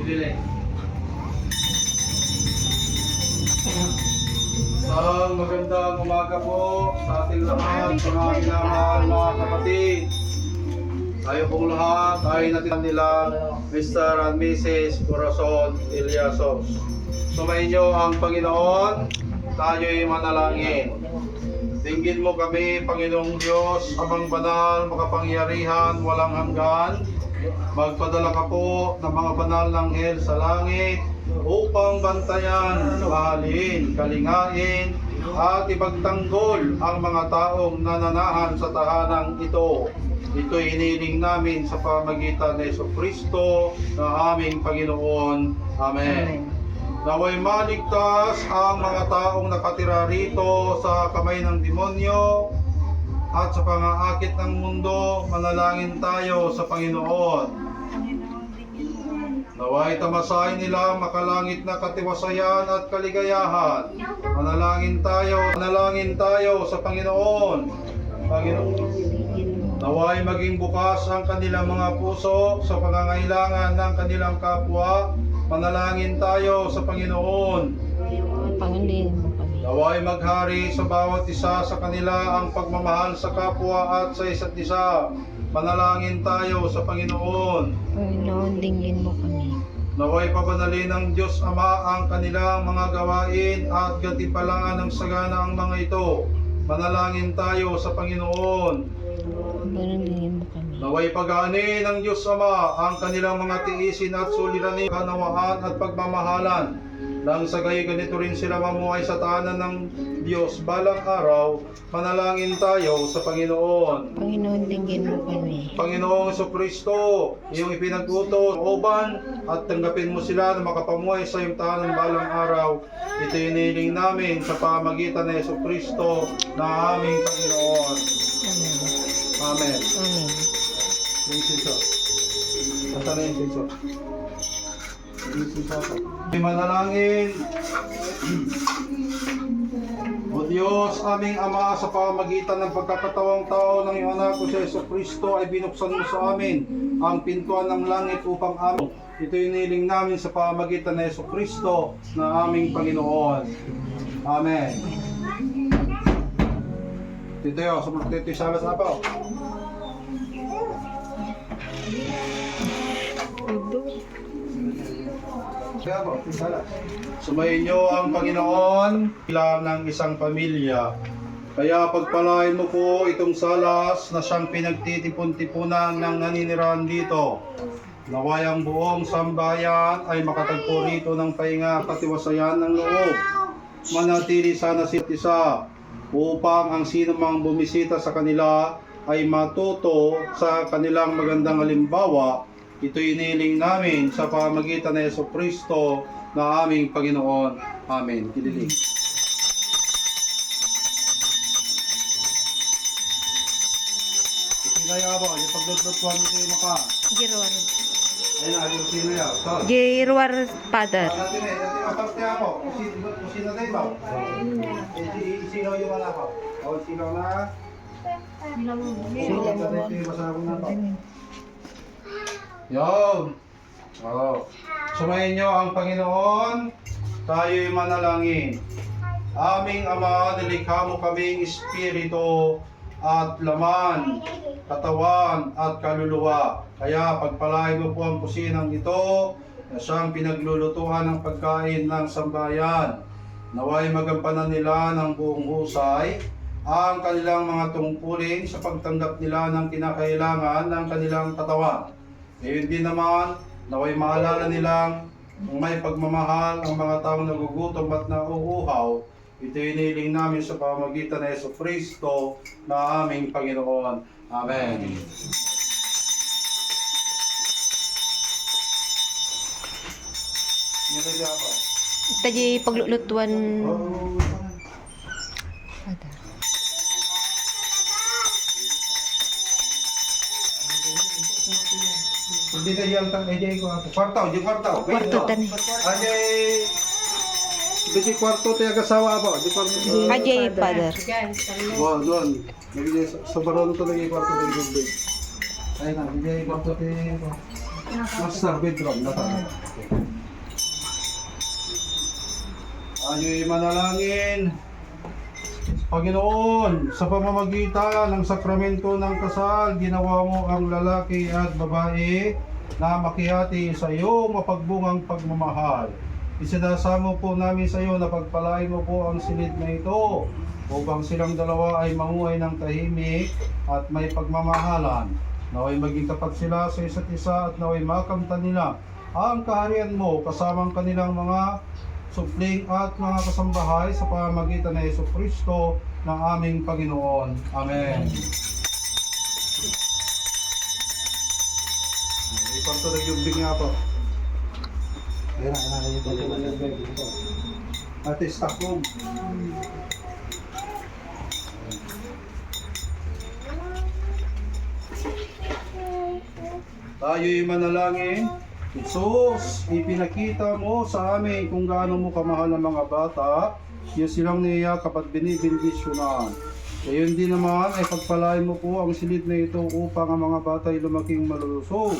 Isang magandang umaga po sa ating lahat, mga minamahal mga kapatid. Tayo pong lahat ay natinan nila Mr. and Mrs. Corazon Eliasos. Sumainyo ang Panginoon, tayo'y manalangin. Dinggin mo kami, Panginoong Diyos, Amang Banal, Makapangyarihan, walang hanggan. Magpadala ka po ng mga banal ng anghel sa langit upang bantayan, mahalin, kalingain, at ipagtanggol ang mga taong nananahan sa tahanang ito. Ito'y hiniling namin sa pamagitan ni Jesucristo na aming Panginoon. Amen. Naway maligtas ang mga taong nakatira rito sa kamay ng demonyo at sa pangaakit ng mundo. Manalangin tayo sa Panginoon. Naway tamasahin nila makalangit na katiwasayan at kaligayahan. Manalangin tayo sa Panginoon. Naway maging bukas ang kanilang mga puso sa pangangailangan ng kanilang kapwa. Manalangin tayo sa Panginoon. Naway maghari sa bawat isa sa kanila ang pagmamahal sa kapwa at sa isa't isa. Manalangin tayo sa Panginoon. Panginoon, dinggin mo kami. Naway pabanalin ng Diyos Ama ang kanilang mga gawain at gantimpalaan ng sagana ang mga ito. Manalangin tayo sa Panginoon. Panginoon, dinggin mo kami. Naway pag-aani ng Diyos Ama ang kanilang mga tiisin at suliranin, kanawaan at pagmamahalan. Nang sa gayon ganito rin sila mamuhay sa tahanan ng Diyos balang araw. Manalangin tayo sa Panginoon. Panginoon, dinggin mo kami. Panginoong Jesucristo, iyong ipinag-utos, oban at tanggapin mo sila na makapamuhay sa iyong tahanan balang araw. Ito hinihiling namin sa pamagitan ni Jesucristo na aming Panginoon. Amen. Amen. Amen. Yung siso. Saan na yung siso? Yung siso ako. Manalangin. O Diyos, aming Ama, sa pamagitan ng pagkakatawang tao ng iyong anak ko si Jesucristo ay binuksan mo sa amin ang pintuan ng langit upang amin. Ito yung niling namin sa pamagitan ng Jesucristo na aming Panginoon. Amen. Tito yo, sumunod dito yung sabat na po. Sumayin niyo ang Panginoon bilang ng isang pamilya. Kaya pagpalain mo po itong salas na siyang pinagtitipon-tipunan ng naninirahan dito. Naway ang buong sambayan ay makatagpo rito ng pahinga katiwasayan ng loob. Manatili sana si isa upang ang sino mang bumisita sa kanila ay matuto sa kanilang magandang halimbawa. Ito'y iniling namin sa pamagitan ng Jesucristo na aming Panginoon. Amen. Kililing. Itinaya ba? Yung pagdodotwan nito yung maka. Girwar. Ayun na, yung sino yan. Girwar, Father. Natin eh, natin maparte ako. Sino na iba? Sino yung anak ko? O, sino na? Sino na? Yun. Oh. Sumayin niyo ang Panginoon, tayo'y manalangin. Aming Ama, nilikha mo kaming espiritu at laman, katawan at kaluluwa. Kaya pagpalain mo po ang kusinang ito na siyang pinaglulutuhan ng pagkain ng sambayan. Naway magampanan nila ng buong husay ang kanilang mga tungkulin sa pagtanggap nila ng kinakailangan ng kanilang katawan. Ngayon din naman, naway maalala nilang may pagmamahal ang mga taong nagugutom at nauuhaw. Ito hiniling namin sa pamagitan ng Jesucristo na aming Panginoon. Amen. Itaji paglulutuan. Father. Hindi na yung ajay ko ako. Kwartaw, di kwartaw. Kwarto tani. Ajay, di kwarto tayo kasawa po. Di kwarto. Ajay, Father. Wow, doon. Nagiging sa baron to lagi kwarto tayo gubbe. Ay na, hindi kwarto tayo. Master bedroom. Tayo'y manalangin. Panginoon, sa pamamagitan ng sakramento ng kasal, ginawa mo ang lalaki at babae na makihati sa iyong mapagbungang pagmamahal. Isinasamo po namin sa iyo na pagpalain mo po ang silid na ito upang silang dalawa ay mamuhay ng tahimik at may pagmamahalan. Naway maging tapat sila sa isa't isa at naway makamtan nila ang kaharian mo kasamang kanilang mga supling at mga kasambahay sa pamamagitan ng Yesu Kristo ng aming Panginoon. Amen. Ipagtuloy yung bigya po. Ayan na yung bigya. Ate, stock room. Tayo'y manalangin. Jesus, ipinakita mo sa amin kung gaano mo kamahal ang mga bata, yung silang niyayakap at binibindisyonan. Gayon din naman ay pagpalain mo po ang silid na ito upang ang mga bata ay lumaking malulusog.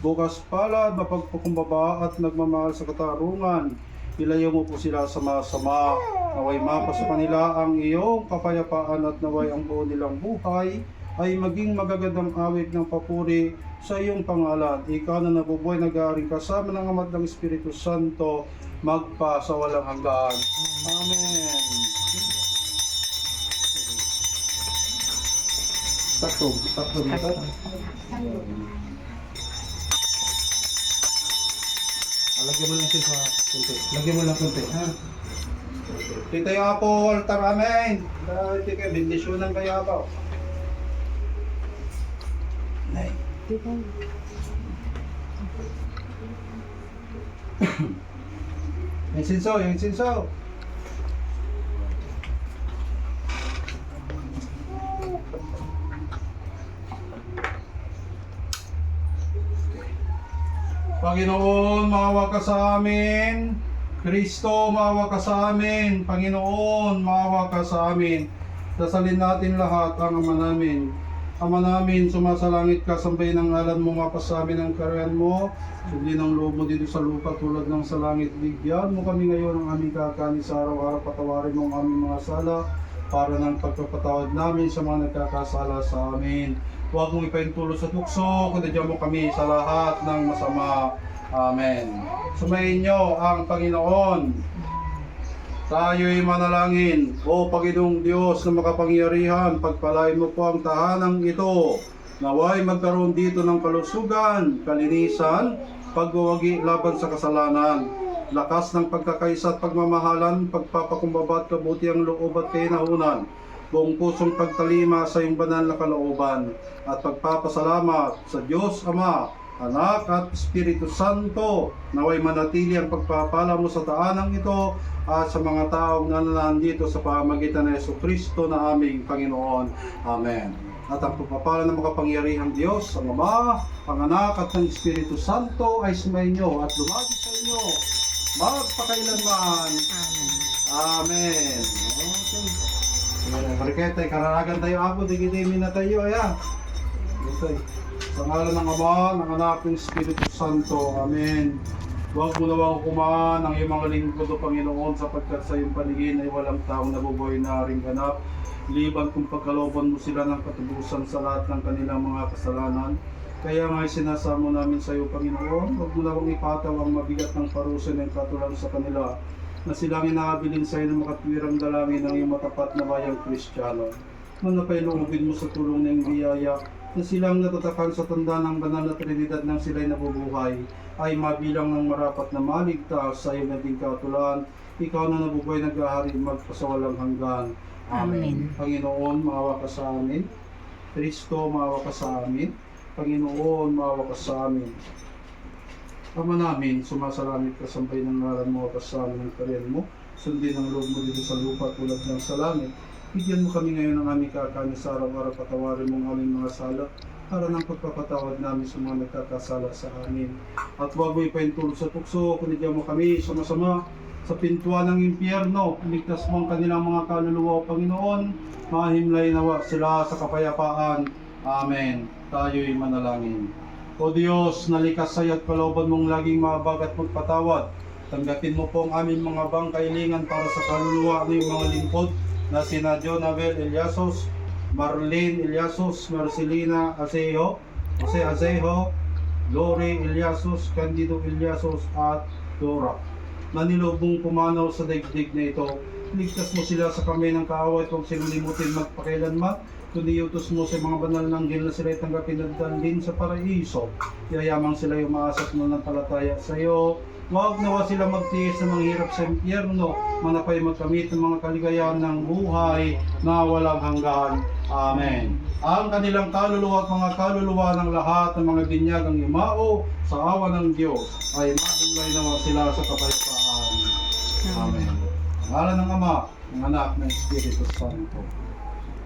Bukas palad, mapagpakumbaba at nagmamahal sa katarungan. Ilayo mo po sila sa masama. Naway mapa sa kanila ang iyong kapayapaan at naway ang buo nilang buhay ay maging magagandang awit ng papuri sa iyong pangalan. Ikaw na nabubuhay nag-aaring kasama ng Ama at ng Espiritu Santo magpa sa walang hanggan. Amen. Stop ito. Lagyan mo lang siya sa kunti. Lagyan mo lang kunti, ha? Dito yung ako, altar, amen. Dahil kayo, bendisyonan kaya ako. Nay. Yung sinso. Panginoon, maawa ka sa amin. Kristo, maawa ka sa amin. Panginoon, maawa ka sa amin. Dasalin natin lahat ang Ama namin. Ama namin, sumasalangit ka, sambahin ang ngalan mo, mapas sa amin ang karayan mo. Sundin ang loob mo dito sa lupa tulad ng sa langit. Bigyan mo kami ngayon ng aming kakanin sa araw-araw. Patawarin mo ang aming mga sala para ng pagpapatawad namin sa mga nagkakasala sa amin. Huwag mong ipaintulot sa tukso, kundi mo kami sa lahat ng masama. Amen. Sumayin niyo ang Panginoon. Tayo'y manalangin. O Panginoong Diyos na makapangyarihan, pagpalain mo po ang tahanang ito. Naway magkaroon dito ng kalusugan, kalinisan, pagwawagi laban sa kasalanan, lakas ng pagkakaisa at pagmamahalan, pagpapakumbaba at kabutiang loob at kainahunan, buong pusong pagtalima sa iyong banal na kalooban, at pagpapasalamat sa Diyos Ama, Anak at Espiritu Santo, naway manatili ang pagpapala mo sa taanang ito at sa mga taong nananandito sa pamamagitan ng Yesu Kristo na aming Panginoon. Amen. At ang pagpapala ng makapangyarihang Diyos, ang Ama, ang Anak at ang Espiritu Santo ay sumainyo at lumagi sa inyo magpakailanman. Amen. Okay. Mariketa, kararagan tayo ako, digitimin na tayo, ayan. Okay. Sa ngalan ng Ama, ng Anak, ng Espiritu Santo. Amen. Huwag mo nawang kumaan ang iyong mga lingkod o Panginoon sapagkat sa iyong paningin ay walang taong nabubuhay na ring ganap. Liban kung pagkalooban mo sila ng katubusan sa lahat ng kanilang mga kasalanan. Kaya nga sinasamo namin sa iyo, Panginoon, huwag mo nawang ipataw ang mabigat ng parusa ng katulan sa kanila na silang inaabilin sa iyo ng makatwirang dalangin ng iyong matapat na bayang Kristiyano. Manapailoobin mo sa tulong ng biyaya na silang natatakan sa tanda ng banal na Trinidad ng sila'y nabubuhay ay mabilang ng marapat na maligtas sa iyong naging katulan. Ikaw na nabubuhay nag-ahari magpasawalang hanggan. Amen. Panginoon, maawa ka sa amin. Kristo, maawa ka sa amin. Panginoon, maawa ka sa amin. Ama namin, sumasalamit ka sa ng ngalan mo at sa amin ng kariyan mo. Sundin ang loob mo dito sa lupa tulad ng sa langit. Bigyan mo kami ngayon ng aming kakanin sa araw-araw, patawarin mo ang aming mga sala para ng pagpapatawad namin sa mga nagkakasala sa amin. At huwag mo ipaintulot sa tukso, kunigyan mo kami sama-sama sa pintuan ng impyerno. Iligtas mo ang kanilang mga kaluluwa, Panginoon. Mahimlay nawa sila sa kapayapaan. Amen. Tayo'y manalangin. O Diyos, nalikas sa iyo at kalooban mong laging mabag at magpatawad. Tanggapin mo po ang aming mga bangkailingan para sa kaluluwa ng mga lingkod na sina Jonabel Eliasos, Marlene Eliasos, Marcelina Asejo, Jose Asejo, Lori Eliasos, Candido Eliasos at Dora. Na nilubong pumanaw sa daigdig na ito, ligtas mo sila sa kamay ng kaaway at huwag silang limutin magpakailanman, kundi utos mo sa mga banal ng anghel na sila'y tanggapin at dalhin sa paraiso. Yayamang sila'y umaasa at mananampalataya sa iyo. Huwag nawa sila magtiis ng mga hirap sa impyerno, manapay magkamit ng mga kaligayahan ng buhay na walang hanggan. Amen. Ang kanilang kaluluwa at mga kaluluwa ng lahat ng mga binyagang yumao sa awa ng Diyos ay mahimlay nawa sila sa kapayapaan. Amen. Ngalan ng Ama, ng Anak, ng Espiritu Santo.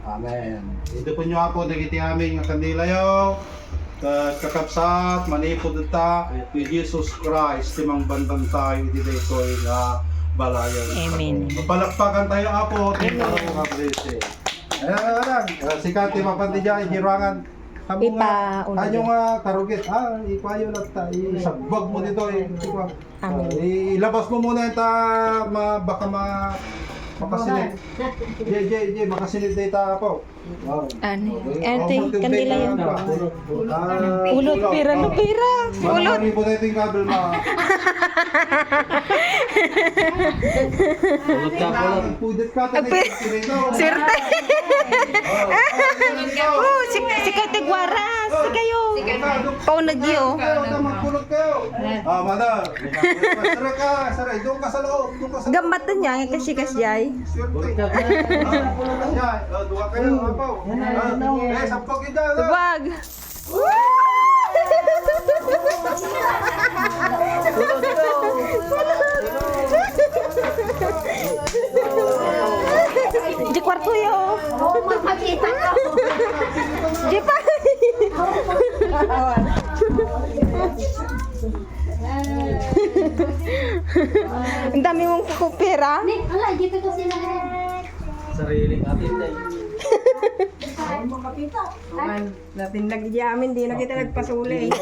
Amen. Ito po nyo ako, nagiti amin nga kandila yo. Kakapsat, manipod ta, ni Jesus Christ, timang bandang tayo, dito nga balayan. Amen. Mapalakpakan tayo apo, tingnan mo kaprese. Ayan, sikat ti mapandidya, hirangan. Ipa, una Anyo nga karugit, ipayo lang ta, isagbag mo dito, Amen. ilabas mo muna yung baka makasinit. Jay, makasinit dito ako. Wow. Ano? Ito, kandila yun. Ulot Ulot, pira, no pira. Ulot. Marami po na ito yung kabel ma. Ulot ka po lang. Pudit ka ito. Swerte. Oh, si Katigwaras. Si kayo. Paunagyo. Magpulot kayo. Mada. Saray. Doon ka sa loob. Gambatan niya, kasi kasyay. Swerte. Doon kayo. Apaw. Sampag yun dyan. Wag. Di kwarto yo. Oh, makakita ka. Di pa. Ang dami mong kupira. Nick, ala, dito ko sila. Sariling atin tayo. Latin lagi di amin, di na kita nagpasuli.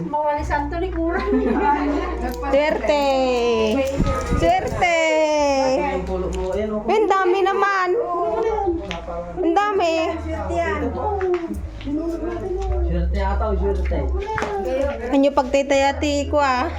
Mawali santo ni kurang. Swerte. Swerte. Yung pulo mo, ayan o. Ang dami naman. Ang dami. Swerte ata o swerte? Anyo pagtitayati ko ah.